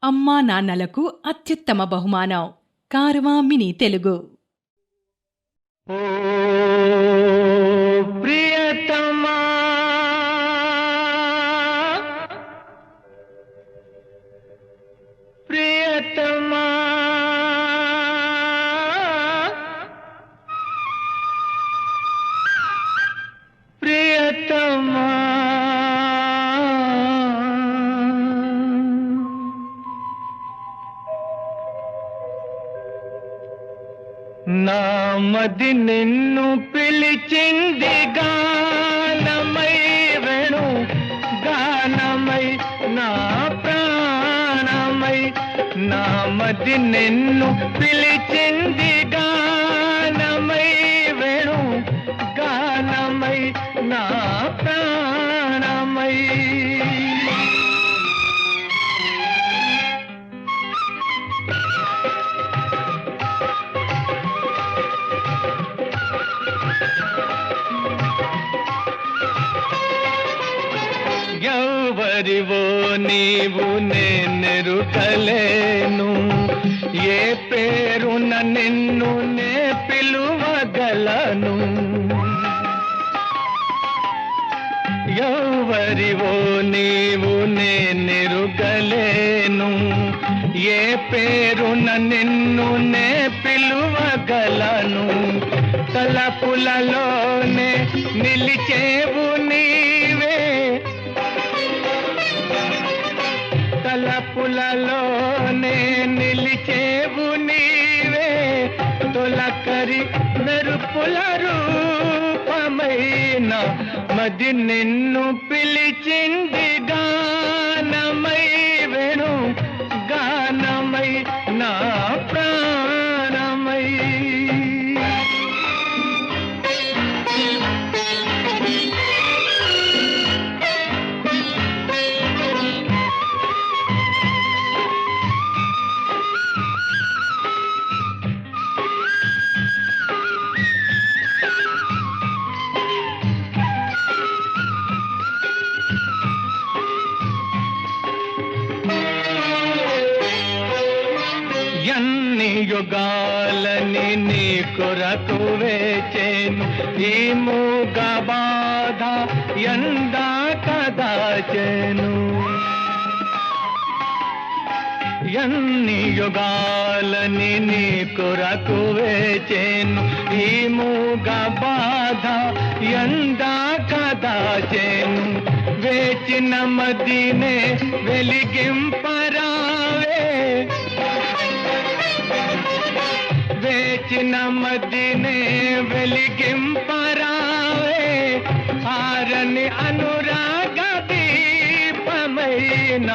అమ్మా నాన్నలకు అత్యుత్తమ బహుమానం కారవా మినీ తెలుగు. ఓ ప్రియతమా ప్రియతమా ప్రియతమా నామది నిన్ను పిలిచింది గానమై వేణు గానమై నా ప్రాణమై నామది నిన్ను పిలిచింది గానమై వేణు గానమై నా ప్రాణమై ఎవరివో నీవు నేనెరుకలేను ఏ పేరున నిన్ను నే పిలువగలను ఎవరివో నీవు నేనెరుకలేను ఏ పేరున నిన్ను నే పిలువగలను తలపులలోనే నిలిచేవు నీవే తలపులలోనే నిలిచేవు నీవే తొలకరి మెరుపుల రూపమైన మది నిన్ను పిలిచింది గానమై వేణు గానమై నా ప్రాణమై ఎన్ని యుగాలని నీ కొరకు వేచేను ఈ మూగ బాధ ఎందా కదాచెను ఎన్ని యుగాలని నీ కొరకు వేచేను ఈ మూగ బాధ ఎందా కదాచెను వేచిన మదినే వెలిగింపరావే వేచిన మదినే వెలిగింపరావే ఆరని అనురాగ దీపమైన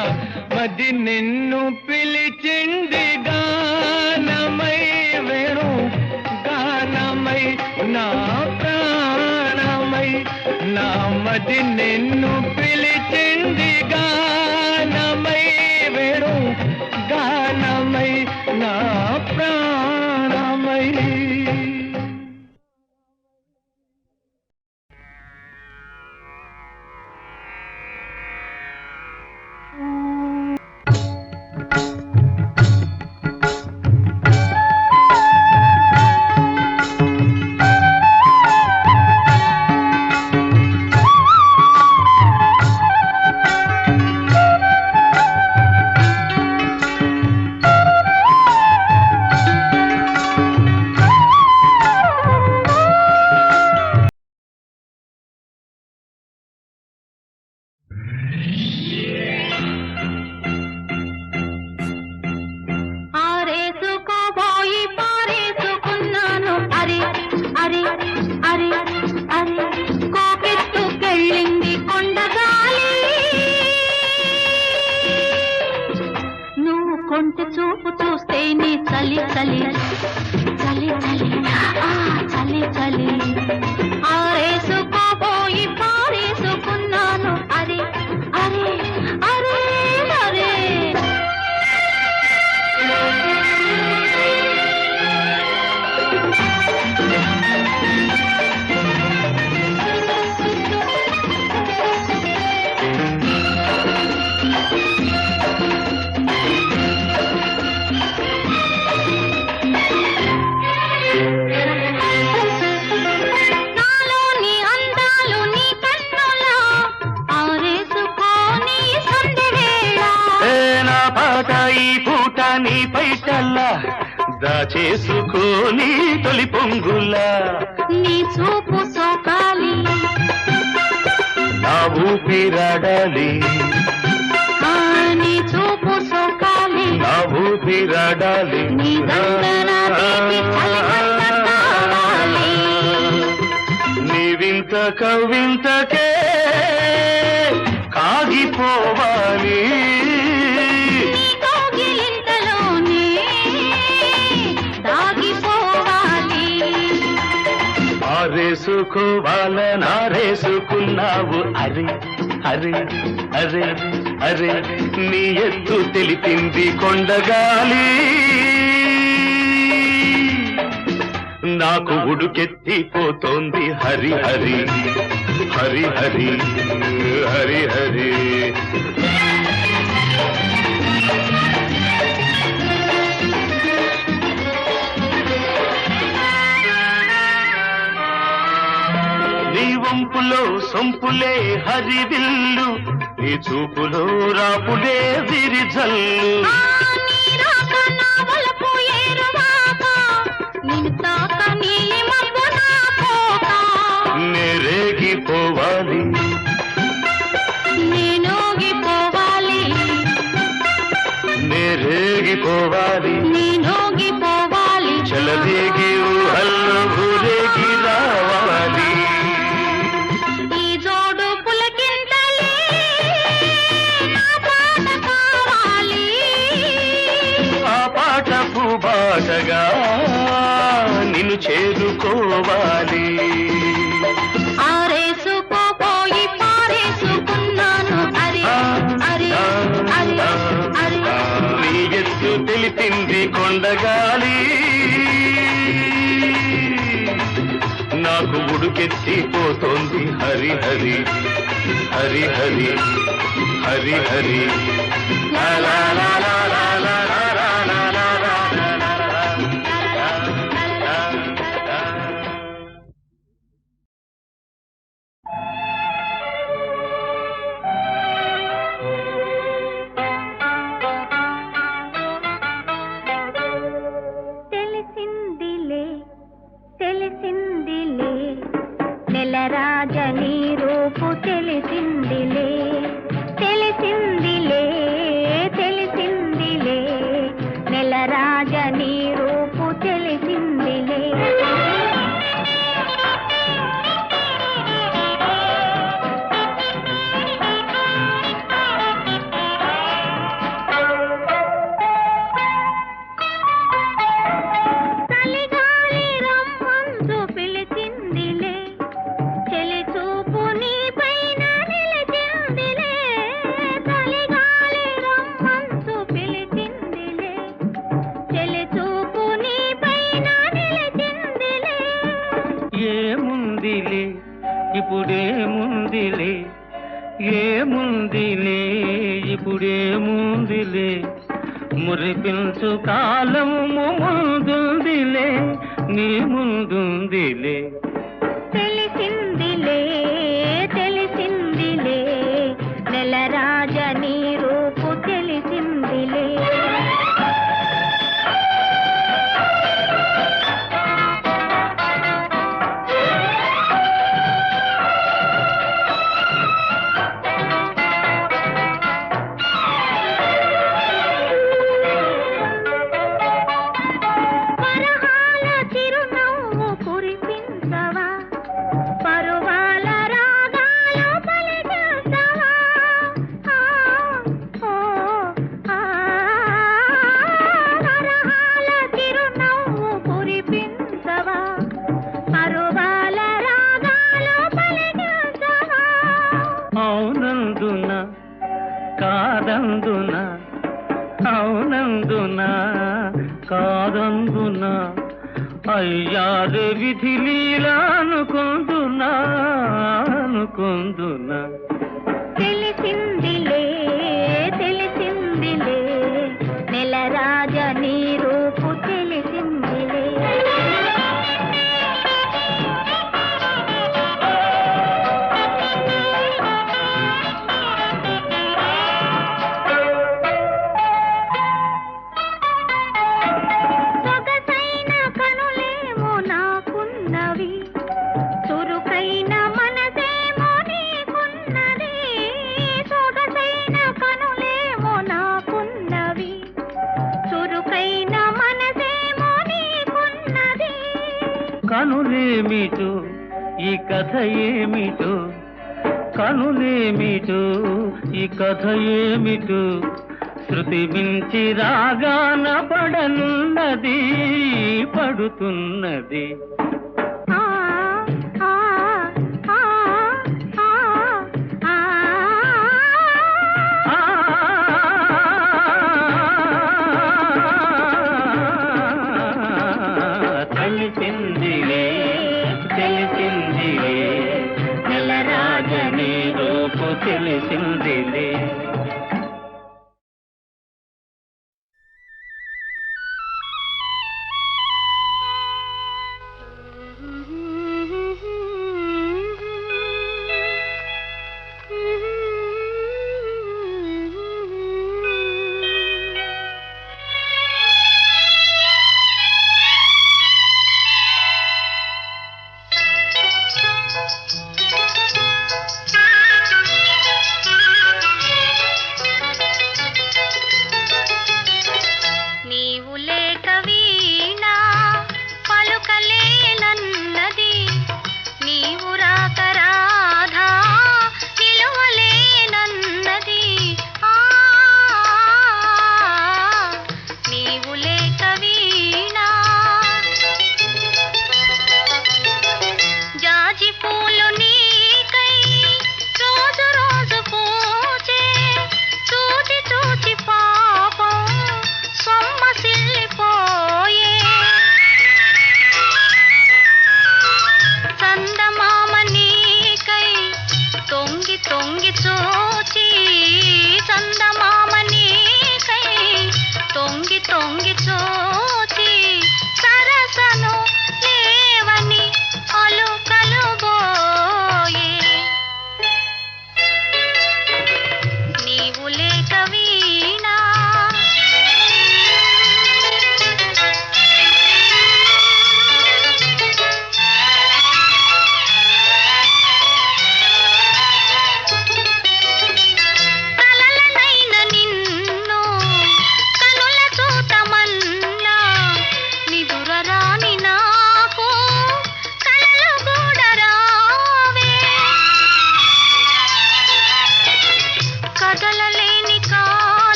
మది నిన్ను పిలిచింది గానమై వేణు గానమై నా ప్రాణమై నా మది నిన్ను పిలిచింది గానమై వేణు గానమై నా ప్రాణమై కొంటె చూపు చూస్తే నీ చలి చలి చలి చలి చలి చలి ఆరేసుకోబోయి పారేసుకున్నాను అరే అరే అరే అరే పాట ఈ పూట నీ పైటల్లా దాచేసుకోని తొలి పొంగులా నీ చూపు సోకాలి నా ఊపిరాడాలి నీ చూపు సోకాలి నా ఊపిరాడాలి నీ దండన తీపి చలిమంట కావాలి నీ వింత కవింతకే కాగిపోవాలి నీ కౌగిలింతలోనే దాగిపోవాలి ఆరేసుకోవాలనారేసుకున్నావు అరే అరే అరే అరే నీ ఎత్తు తెలిపింది కొండగాలి నాకు ఉడుకెత్తిపోతోంది హరి హరి హరి హరి హరి హరి నీ వంపులో సొంపులే హరివిల్లు నీ చూపులో రాపుడే విరిజల్లు నీ రాక నా వలపు ఏరువాక నిన్ను తాక నీలి మబ్బు నా కోక నేరేగిపోవాలి నేనోగిపోవాలి నేరేగిపోవాలి నేనోగిపోవాలి చలదేగి ఊహల్లో ఊరేగి రావాలి ఈ జోడు పులకింతలే నా పాట కావాలి ఆ పాట పూబాటగా నిన్ను చేరుకోవాలి ఆరేసుకోపోయి పారేసుకున్నాను అరే అరే అరే అరే నీ ఎత్తు తెలిపింది కొండగాలి నాకు ఉడుకెత్తిపోతోంది హరి హరి హరి హరి హరి హరి లా లా లా లా లా లా లా లా లా లా లా లా లా లా. తెలిసిందిలే తెలిసిందిలే నెలరాజని రూపు తెలిసిందిలే తెలిసిందిలే తెలిసిందిలే నెలరాజని రూపు తెలిసిందిలే చలిగాలి రమ్మంటూ పిలిచిందిలే చెలి చూపు నీ పైన నిలిచిందిలే చలిగాలి రమ్మంటూ పిలిచిందిలే చెలి చూపు నీ పైన నిలిచిందిలే ఏముందిలే ఇప్పుడేముందిలే ఏముందిలే ఇప్పుడేముందిలే మురిపించు కాలము ముందుందిలే నీ ముందుందిలే తెలిసిందిలే తెలిసిందిలే నెలరాజని రూపు తెలిసిందిలే పరహాల చిరునవ్వు కురిపించవా పరువాల రాగాలు పలికించవా పరహాల చిరునవ్వు కురిపించవా పరువాల రాగాలు పలికించవా అవునందున కాదందున అవునందున కాదందున అయ్యారు విధి లీలా అనుకుందునా అనుకుందునా తెలిసిందిలే తెలిసిందిలే నెలరాజని రూపు తెలిసిందిలే కనులేమిటో ఈ కథ ఏమిటో, కనులేమిటో ఈ కథ ఏమిటో, శృతి మించి రాగాన పడనున్నది, పడుతున్నది. ఆ ఆ ఆ ఆ ఆ తెలిసిందిలే తెలిసిందిలే, నెలరాజని రూపు తెలిసిందిలే.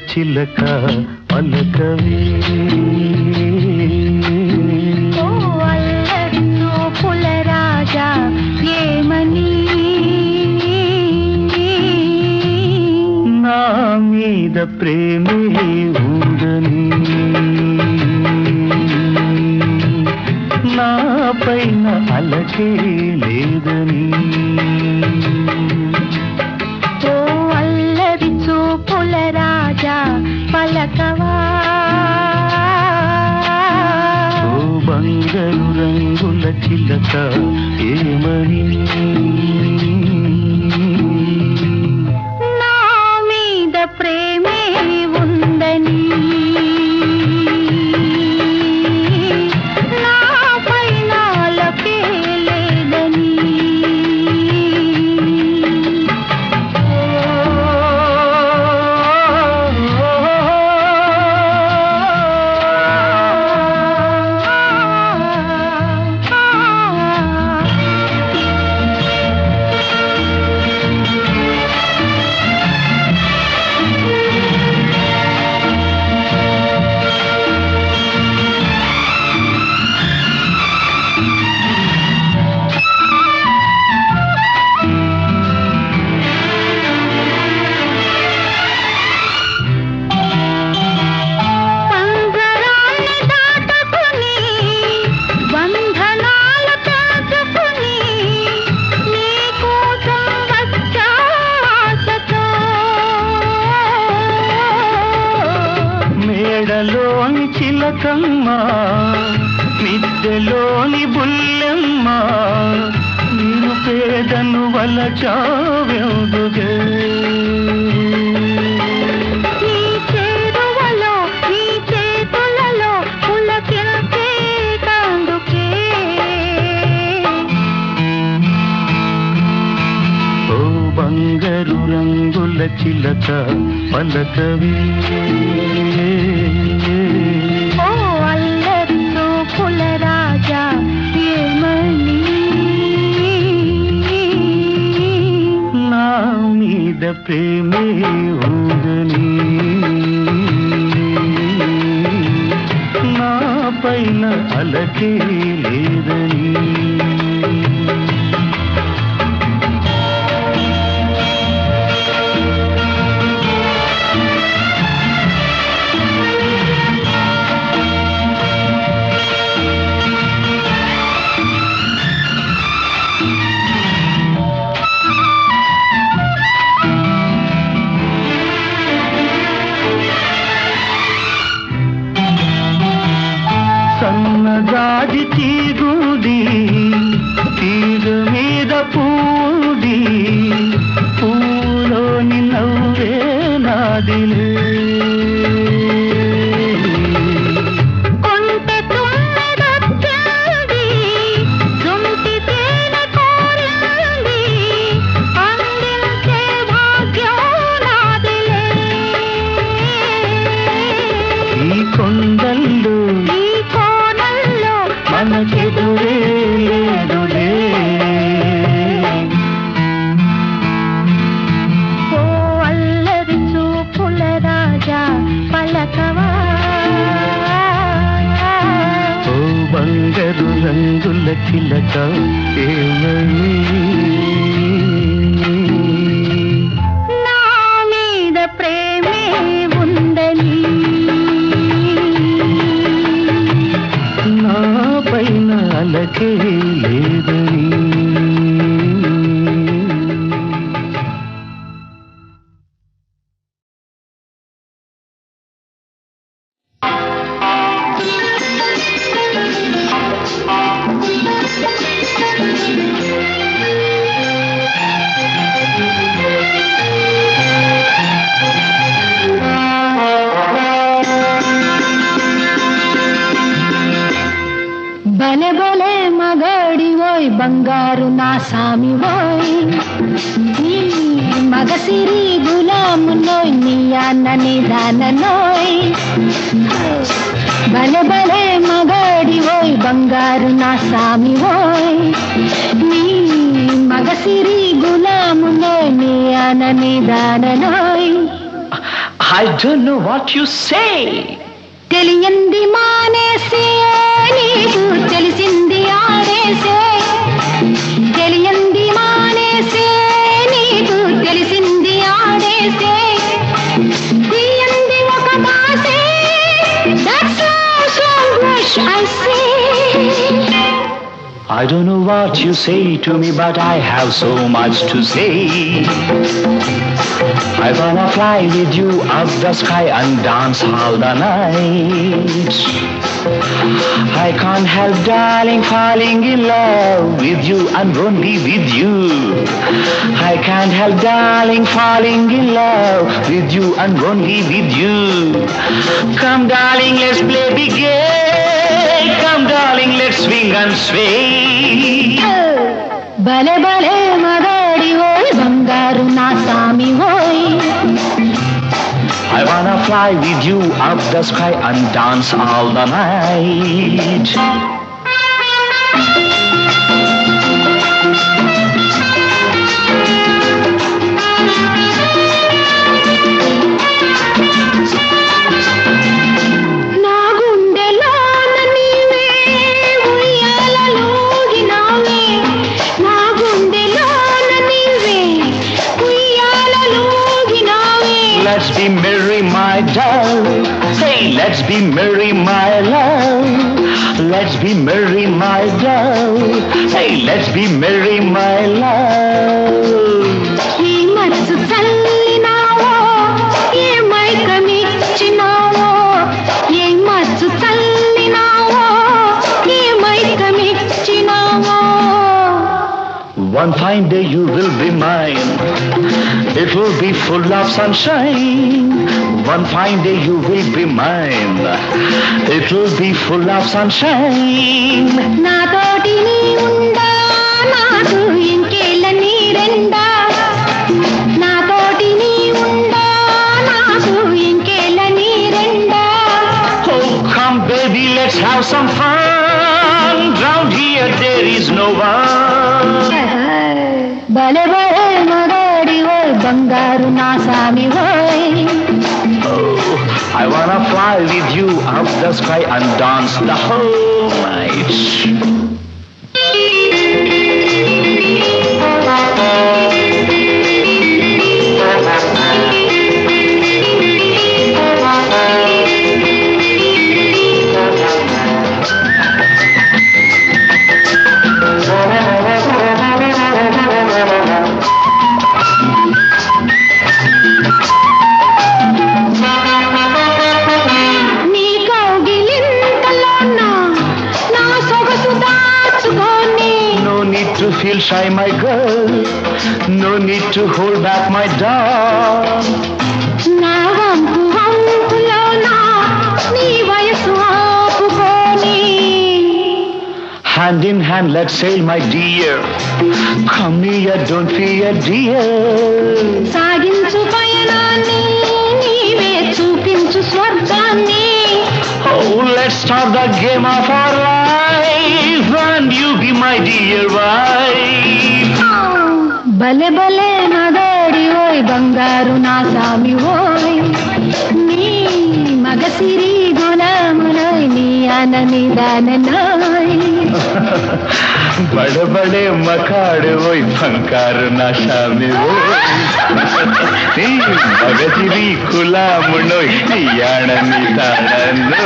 చిలక పలకవే ఓ అల్లరి చూపుల రాజా ఏమని నా మీద ప్రేమే ఉందని నా పైన అలకే లేదని ఓ అల్లరి చూపుల రాజా పలకవా ఓ బంగారు రంగుల చిలక ఏమని నా మీద ప్రేమే ఉందని నా పైన అలకే లేదని పంజరాన్ని దాటుకుని బంధనాలు తెంచుకుని నీకోసం వచ్చా ఆశతో మేడలోని చిలకమ్మ మిద్దెలోని బుల్లెమ్మ నేను పేదను వలచావెందుగే ఈ చేరువలో ఈ చేతులలో పులకించే కందుకే ఓ బంగారు రంగుల చిలక పలకవే ఓ అల్లరి చూపుల రాజా ఏమని నా మీద ప్రేమే ఉందని నా పైన అలకే లేదని సన్నజాజి తీగుడి తీగ మీద పూడి పూలోని నవ్వే నాదిలే కొంటె తుమ్మెదొచ్చింది జుంటి తేనె కోరింది అందించే భాగ్యం నాదిలే ఈ కొండల్లో ఈ కోణంలో మనకెదురే లేదులే ఓ అల్లరి చూపుల రాజా పలకవా ఓ బంగారు రంగుల చిలక ఏమని నా మీద ప్రేమే ఉందని నా పైన అలకే లేదని బలే బలే మగాడి ఓయ్ బంగారు నా సామి ఓయ్ నీ మగసిరి గులాము నోయ్ నీ అన్నని దాన నోయ్ బలే బలే మగాడి ఓయ్ బంగారు నా సామి ఓయ్ నీ మగసిరి గులాము నోయ్ నీ అన్నని దాన నోయ్ I don't know what you say. తెలియంది మానేసే నీకు తెలిసింది ఆడేసే తెలియంది మానేసే నీకు తెలిసింది ఆడేసే తీయంది ఒక మాసే that's all so much I say. I don't know what you say to me, but I have so much to say. I wanna fly with you up the sky and dance all the night. I can't help, darling, falling in love with you and only with you. I can't help, darling, falling in love with you and only with you. Come, darling, let's play big game. Come, darling, let's swing and sway. భలే భలే మగాడి ఓయ్ బంగారు నా సామి ఓయ్ I wanna fly with you up the sky and dance all the night. నా గుండెలోన నీవే ఉయ్యాలలోగినావే నా గుండెలోన నీవే ఉయ్యాలలోగినావే Let's be merry, my doll. Hey, let's be merry, my love. Let's be merry, my doll. Hey, let's be merry, my love. ఈ మచ్చు చల్లినావో ఏ మైకమిచ్చినావో ఏ మచ్చు చల్లినావో ఏ మైకమిచ్చినావో One fine day you will be mine. It will be full of sunshine. One fine day you will be mine. It will be full of sunshine. నాతోటి నీ ఉండా నాకు ఇంకేళ్ళ నీరెండా నాతోటి నీ ఉండా నాకు ఇంకేళ్ళ నీరెండా Oh, come baby, let's have some fun. Round here there is no one. భలే భలే మగాడి ఓయ్ బంగారు నా సామి ఓయ్ Oh, I wanna fly with you up the sky and dance the whole night. నీ కౌగిలింతలోన నా సొగసు దాచుకొని No need to feel shy, my girl. No need to hold back, my doll. నా వంపు వంపులోన నీ వయసు ఆపుకొని Hand in hand, let's sail, my dear. Come near, don't fear, dear. సాగించు పయనాన్ని నీవే చూపించు స్వర్గాన్ని Oh, let's start the game of our life, and you be my dear wife. భలే భలే మగాడి ఓయ్ బంగారు నా సామి ఓయ్ నీ మగసిరి గులామునోయ్ నీ అనని దాననాయ్ बड़े बड़े मकाड़ वो फंकार नशा में वो मगजिरी खुला मुनो याणनी ताड़नो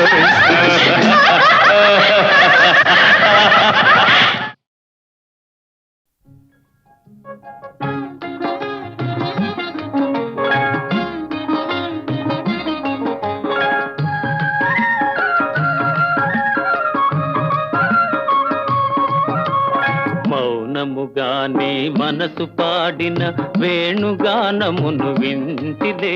మౌనముగానే మనసు పాడిన వేణుగానమును వింటిదే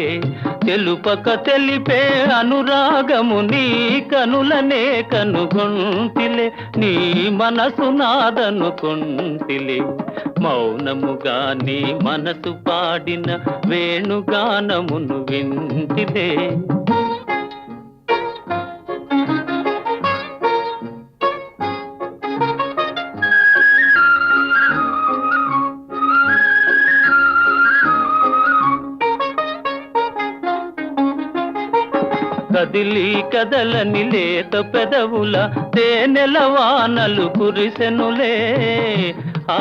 తెలుపక తెలిపే అనురాగము నీ కనులనే కనుగొంటిలే నీ మనసు నాదనుకొంటిలే మౌనముగానే మనసు పాడిన వేణుగానమును వింటిదే కదిలి కదలని లేత పెదవుల తేనెల వానలు కురిసెనులే ఆ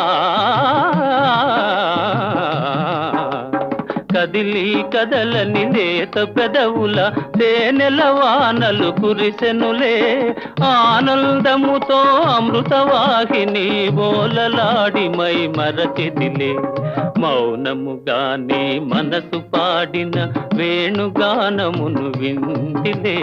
కదిలి కదలని లేత పెదవుల తేనెల వానలు కురిసెనులే ఆనందముతో అమృతవాహిని బోలలాడి మై మరచిదిలే మౌనముగానే మనసు పాడిన వేణుగానమును వింటిలే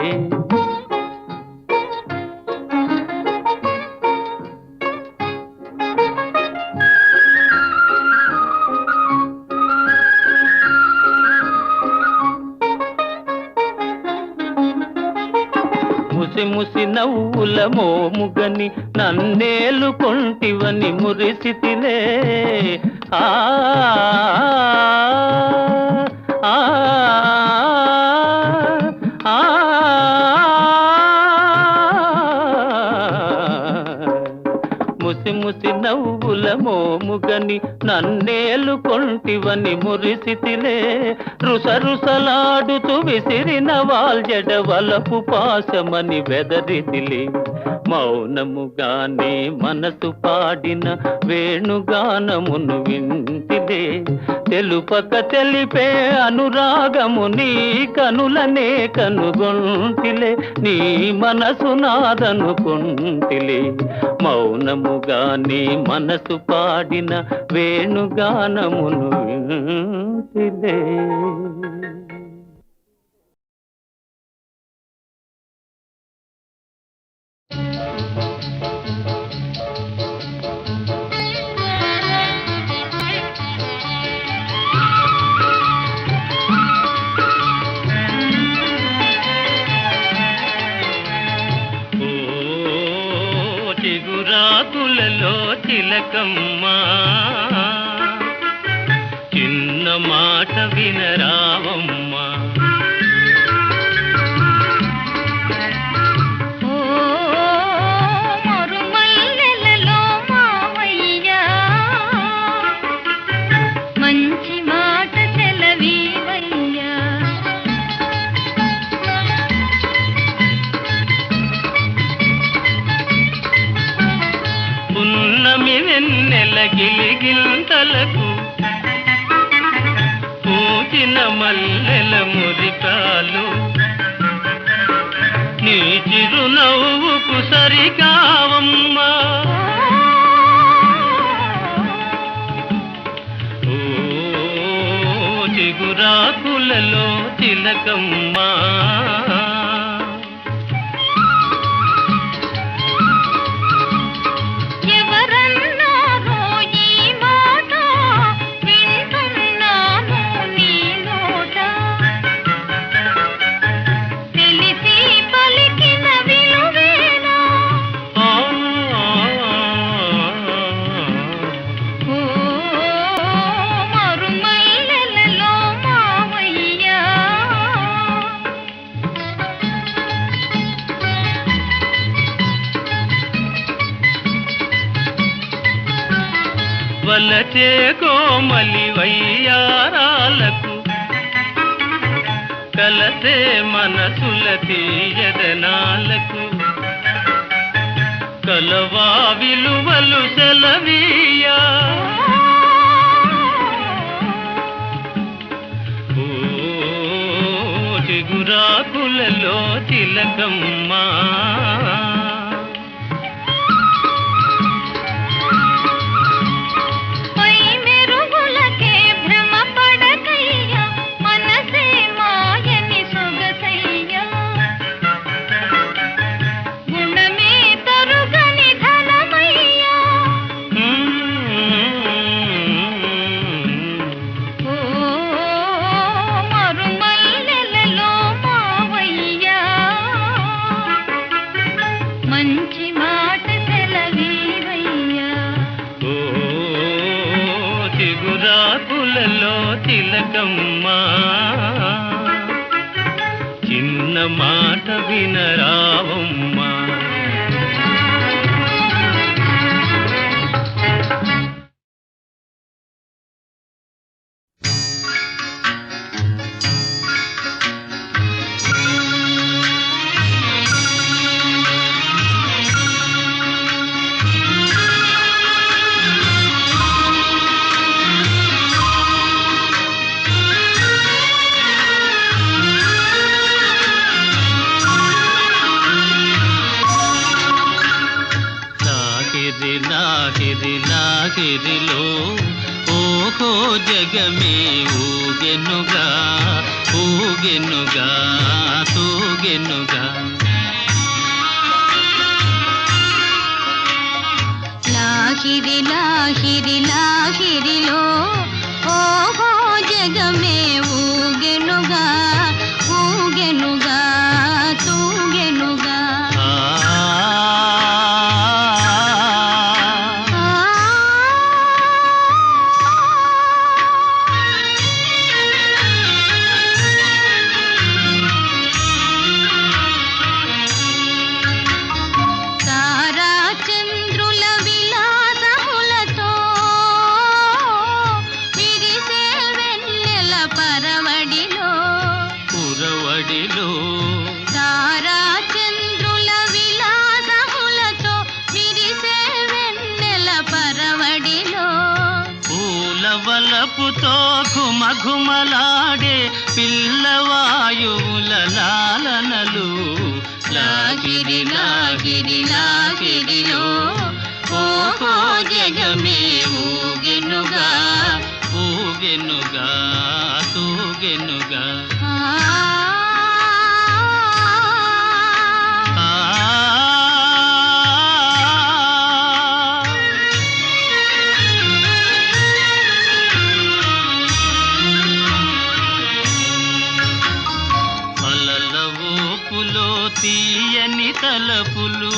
ముసి ముసి నవ్వుల మోముగని నన్నేలుకొంటివని మురిసితిలే ఆ ఆ ఆ ముసి ముసి నవ్వుల మోముగని నన్నేలుకొంటివని మురిసితిలే రుసరుసలాడుతూ విసిరిన వాల్జడ వలపు పాశమని వెదరిదిలే మౌనముగానే మనసు పాడిన వేణుగానమును వింటిలే తెలుపక తెలిపే అనురాగము నీ కనులనే కనుగొంటిలే నీ మనసు నాదనుకుంటిలే మౌనముగానే మనసు పాడిన వేణుగానమును వింటిలే చిగురాకులలో చిలకమ్మా చిన్న మాట వినరావమ్మా మరుమల్లెలలో మావయ్యా మంచి మాట సెలవీవయ్యా పున్నమి వెన్నెల గిలిగింతలకు పూచిన మల్లెల మురికాలు నీ చిరునవ్వుకు సరికావమ్మా ఓ చిగురాకులలో చిలకమ్మా వలచే కోమలి వయ్యారాలకు కలసే మనసుల తీయదనాలకు కలవా విలువలు సెలవీయా ఓ చిగురాకులలో చిలకమ్మా చిగురాకులలో తిలకమ్మా చిన్న మాట వినరావమ్మా లాహిరి లాహిరిలో ఓహో జగమే ఊగెనుగా ఊగెనుగా తూగెనుగా. లాహిరి లాహిరి లాహిరిలో ఓహో జగమే ఊగెనుగా ఊగెనుగా తూగెనుగా. తారా చంద్రుల విలాసములతో విరిసే వెన్నెల పరవడిలో పురవడిలో తారా చంద్రుల విలాసములతో విరిసే వెన్నెల పరవడిలో పూల వలపుతో ఘుమఘుమలాడే పిల్లవాయువుల లాలనలు. లాగిరి లాగిరి లాగిరిలో ఓహో జగమే ఊగెనుగా ఊగెనుగా తూగెనుగా. అలల ఊపులో తీయని తలపులు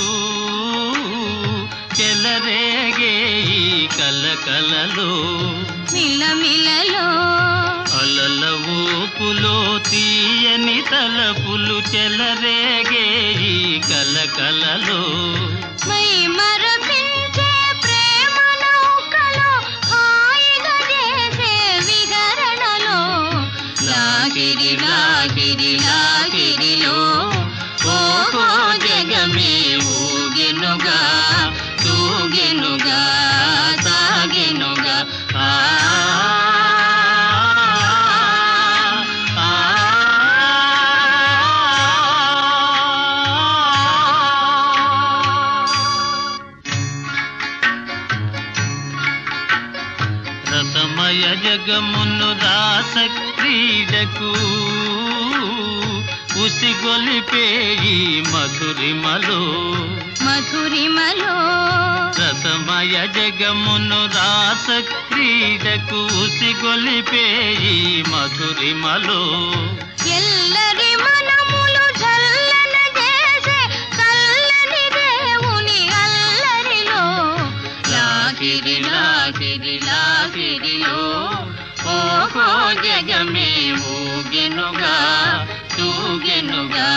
చెలరేగే ఈ కలకలలో. మిలమిలలో అలల ఊపులో తీయని తలపులు చెలరేగే ఈ కలకలలో. మై మరపించే ప్రేమ నౌకలో హాయిగా చేసే విహరణలో. లాగిరి లాగిరి లాగిరిలో ఓహో జగమే ఊగెనుగా తూగెనుగా సాగెనుగా. రసమయ జగమును రాస క్రీడకు ఉసిగొలిపే ఈ మధురిమలో. మధురిమలో రసమయ జగమును రాస క్రీడకు ఉసిగొలిపే ఈ మధురిమలో. ఎల్లరి మనములు చల్లన చేసే చల్లని దేవుని అల్లరిలో. లాగిరి లాగిరి లాగిరిలో ఓహో జగమే ఊగెనుగా తూగెనుగా